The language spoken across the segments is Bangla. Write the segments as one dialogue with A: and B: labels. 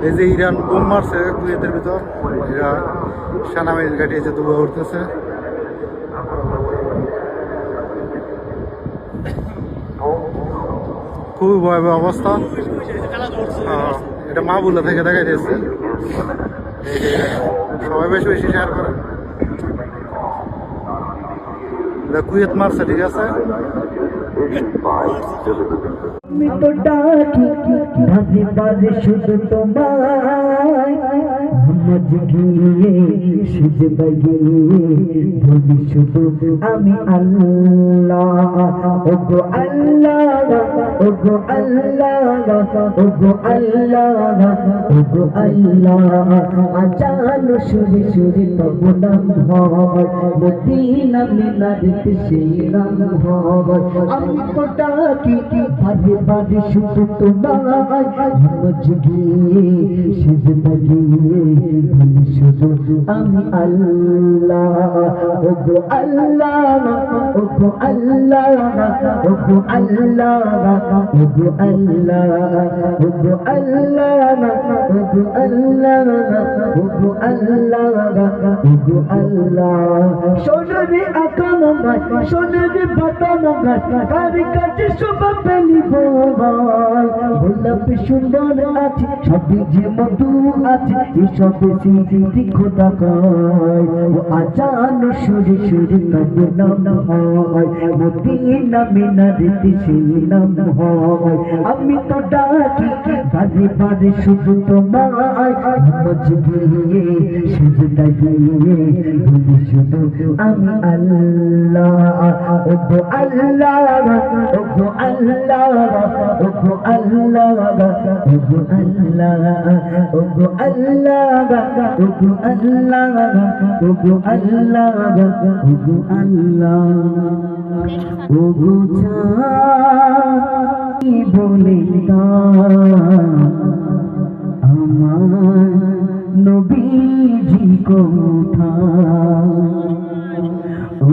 A: এই যে ইরান বোম মারছে কুয়েতের ভিতর, এরা সেনাবাহিনীর ঘাঁটি এসে দুবা উঠতেছে। খুবই ভয়াবহ অবস্থা। এটা মাহবুল্লাহ থেকে দেখা যাচ্ছে। সবাই বেশি বেশি শেয়ার করে। এটা কুয়েত মারছে, ঠিক আছে।
B: আমি তো ডাকি ভাবে বাজে শুধু তোমায় মজ গিয়ে সিজদা গিয়ে বলি শুধু আমি আল্লাহ। ওগো আল্লাহ, ওগো আল্লাহ, ওগো আল্লাহ, ওগো আল্লাহ। আজানো সুরে সুরে তব নাম হয়, মদিনা মিনারেতে সেই নাম হয়। আমি তো ডাকি ভাবে বাজে শুধু তোমায় মজ গিয়ে সিজদা গিয়ে বলি শুধু আমি আল্লাহ। ওগো আল্লাহ, ওগো আল্লাহ, ওগো আল্লাহ, ওগো আল্লাহ, ওগো আল্লাহ, ওগো আল্লাহ, ওগো আল্লাহ, ওগো আল্লাহ। সোনারে আকানো গাছ, সোনারে বাতানো গাছ, তার কাছে শোভা পেলি বল। গোলাপ সুন্দর আছে, সবই যে মধু আছে, এসবে স্মৃতি খোদা কয়। ও আজান সুরে সুরে তব নাম হয়, মদিনা মিনারেতে সেই নাম হয়। আমি তো ডাকি বারে বারে শুধু তোমায় মজ গিয়ে সিজদা গিয়ে বলি শুধু আমি আল্লাহ। ওগো আল্লাহ, ওগো আল্লাহ, ওগো আল্লাহ, ওগো আল্লাহ, ওগো আল্লাহ, ওগো আল্লাহ, ওগো আল্লাহ, ওগো আল্লাহ। ওগো চাই বলে আমার নবীজি কোথায়।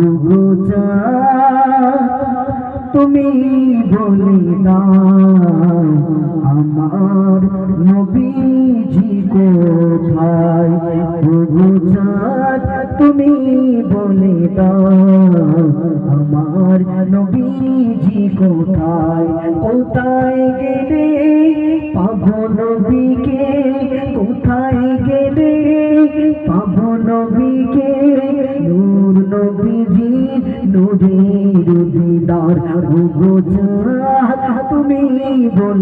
B: ওগো চাই তুমি বলে দাও আমার নবীজি কোথায়। ওগো চাঁদ তুমি বলে দাও আমার নবীজি কোথায়। কোথায় গেলে পাবো নবীকে, কোথায় গেলে পাবো নবীকে। নূর নবীজি নূরের দিদার। ওগো